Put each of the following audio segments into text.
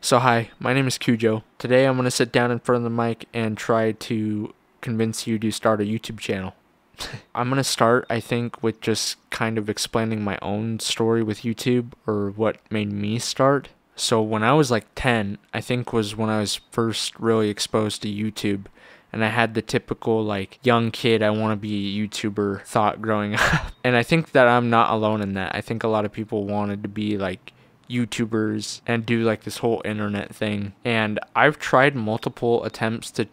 So hi, my name is Cujo. Today I'm going to sit down in front of the mic and try to convince you to start a YouTube channel. I'm going to start, I think, with just kind of explaining my own story with YouTube, or what made me start. So when I was like 10, I think was when I was first really exposed to YouTube. And I had the typical like young kid, I want to be a YouTuber thought growing up. And I think that I'm not alone in that. I think a lot of people wanted to be like YouTubers and do like this whole internet thing. And I've tried multiple attempts to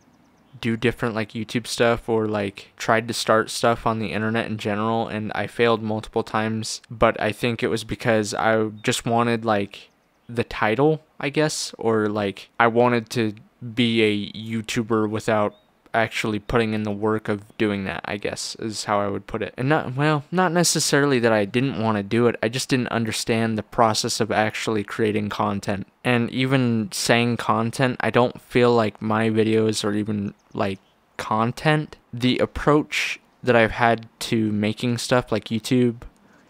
do different like YouTube stuff, or like tried to start stuff on the internet in general, and I failed multiple times. But I think it was because I just wanted like the title, I guess, or like I wanted to be a YouTuber without actually putting in the work of doing that, I guess, is how I would put it. And not necessarily that I didn't want to do it, I just didn't understand the process of actually creating content. And even saying content, I don't feel like my videos are even like content. The approach that I've had to making stuff like YouTube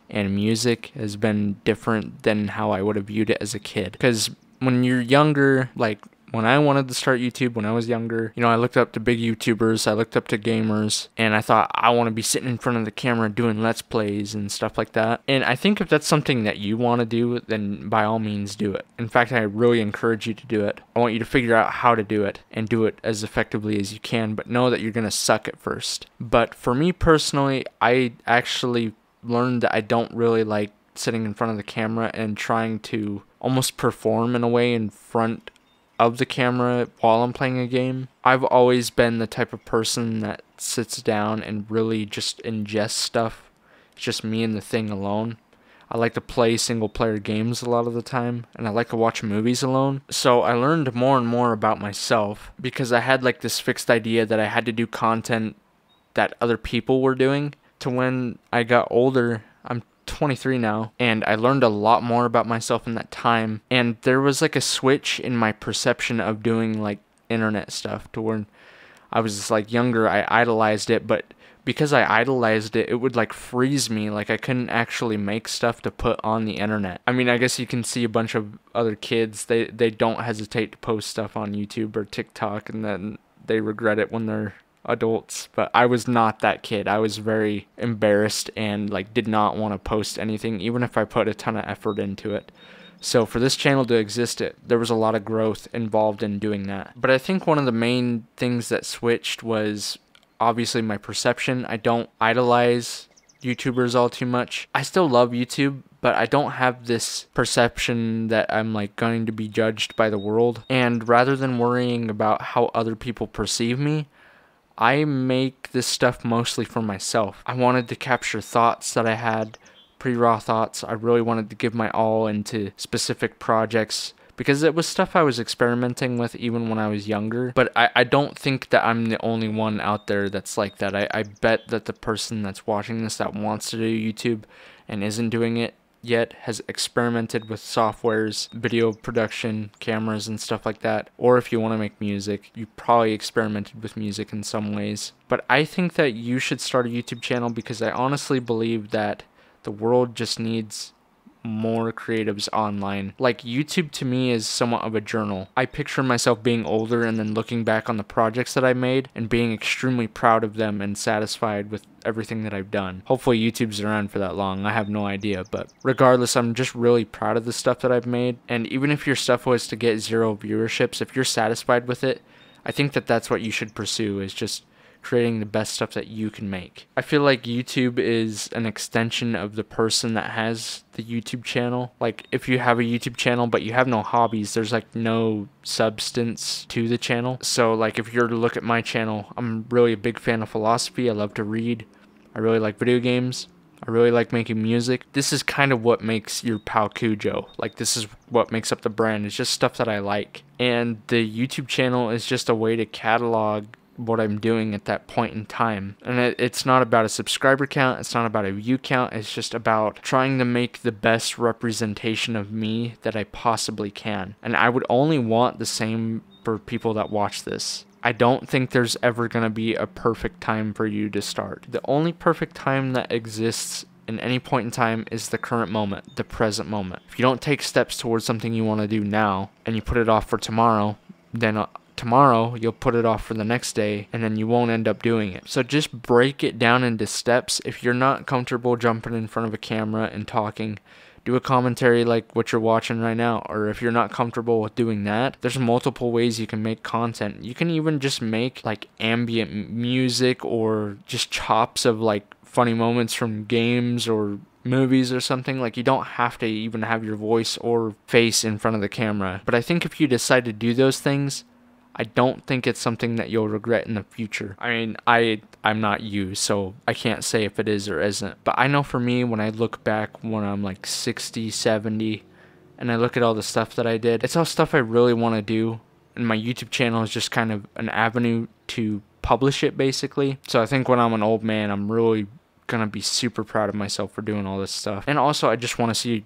and music has been different than how I would have viewed it as a kid. Because when you're younger, like when I wanted to start YouTube when I was younger, I looked up to big YouTubers, I looked up to gamers, and I thought I want to be sitting in front of the camera doing Let's Plays and stuff like that. And I think if that's something that you want to do, then by all means do it. In fact, I really encourage you to do it. I want you to figure out how to do it and do it as effectively as you can, but know that you're going to suck at first. But for me personally, I actually learned that I don't really like sitting in front of the camera and trying to almost perform in a way in front of the camera while I'm playing a game. I've always been the type of person that sits down and really just ingests stuff. It's just me and the thing alone. I like to play single player games a lot of the time, and I like to watch movies alone. So I learned more and more about myself because I had like this fixed idea that I had to do content that other people were doing. To when I got older, I'm 23 now, and I learned a lot more about myself in that time, and there was like a switch in my perception of doing like internet stuff. To when I was just like younger, I idolized it, but because I idolized it, it would like freeze me. Like I couldn't actually make stuff to put on the internet. I mean, I guess you can see a bunch of other kids, they don't hesitate to post stuff on YouTube or TikTok, and then they regret it when they're adults. But I was not that kid. I was very embarrassed and like did not want to post anything, even if I put a ton of effort into it. So for this channel to exist, there was a lot of growth involved in doing that. But I think one of the main things that switched was obviously my perception. I don't idolize YouTubers all too much. I still love YouTube, but I don't have this perception that I'm like going to be judged by the world. And rather than worrying about how other people perceive me, I make this stuff mostly for myself. I wanted to capture thoughts that I had, pretty raw thoughts. I really wanted to give my all into specific projects because it was stuff I was experimenting with even when I was younger. But I don't think that I'm the only one out there that's like that. I bet that the person that's watching this that wants to do YouTube and isn't doing it yet has experimented with softwares, video production, cameras and stuff like that. Or if you want to make music, you probably experimented with music in some ways. But I think that you should start a YouTube channel because I honestly believe that the world just needs more creatives online. Like YouTube to me is somewhat of a journal. I picture myself being older and then looking back on the projects that I made and being extremely proud of them and satisfied with everything that I've done. Hopefully YouTube's around for that long. I have no idea, but regardless, I'm just really proud of the stuff that I've made. And even if your stuff was to get 0 viewerships, if you're satisfied with it, I think that that's what you should pursue, is just creating the best stuff that you can make. I feel like YouTube is an extension of the person that has the YouTube channel. Like if you have a YouTube channel but you have no hobbies, there's like no substance to the channel. So like if you're to look at my channel, I'm really a big fan of philosophy. I love to read. I really like video games. I really like making music. This is kind of what makes your pal Cujo. Like this is what makes up the brand. It's just stuff that I like. And the YouTube channel is just a way to catalog what I'm doing at that point in time. And it's not about a subscriber count, it's not about a view count, it's just about trying to make the best representation of me that I possibly can. And I would only want the same for people that watch this. I don't think there's ever going to be a perfect time for you to start. The only perfect time that exists in any point in time is the current moment, the present moment. If you don't take steps towards something you want to do now and you put it off for tomorrow, then tomorrow you'll put it off for the next day and then you won't end up doing it. So just break it down into steps. If you're not comfortable jumping in front of a camera and talking, do a commentary like what you're watching right now. Or if you're not comfortable with doing that, there's multiple ways you can make content. You can even just make like ambient music or just chops of like funny moments from games or movies or something. Like, you don't have to even have your voice or face in front of the camera. But I think if you decide to do those things, I don't think it's something that you'll regret in the future. I mean, I'm not you, so I can't say if it is or isn't. But I know for me, when I look back when I'm like 60, 70, and I look at all the stuff that I did, it's all stuff I really want to do. And my YouTube channel is just kind of an avenue to publish it, basically. So I think when I'm an old man, I'm really gonna be super proud of myself for doing all this stuff. And also, I just want to see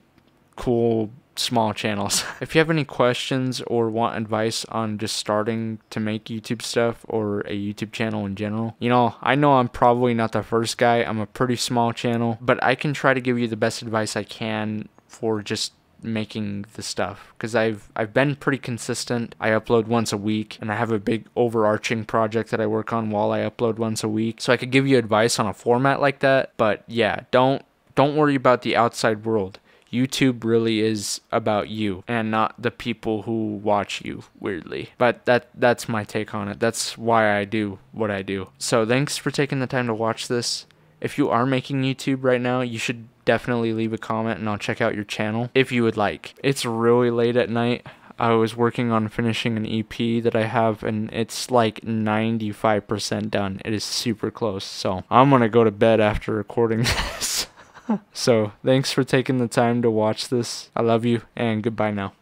cool small channels. If you have any questions or want advice on just starting to make YouTube stuff or a YouTube channel in general, I know I'm probably not the first guy. I'm a pretty small channel, but I can try to give you the best advice I can for just making the stuff, because I've been pretty consistent. I upload once a week, and I have a big overarching project that I work on while I upload once a week, so I could give you advice on a format like that. But yeah, don't worry about the outside world. YouTube really is about you and not the people who watch you, weirdly. But that's my take on it. That's why I do what I do. So thanks for taking the time to watch this. If you are making YouTube right now, you should definitely leave a comment and I'll check out your channel if you would like. It's really late at night. I was working on finishing an EP that I have, and it's like 95% done. It is super close. So I'm gonna go to bed after recording this. So thanks for taking the time to watch this. I love you, and goodbye now.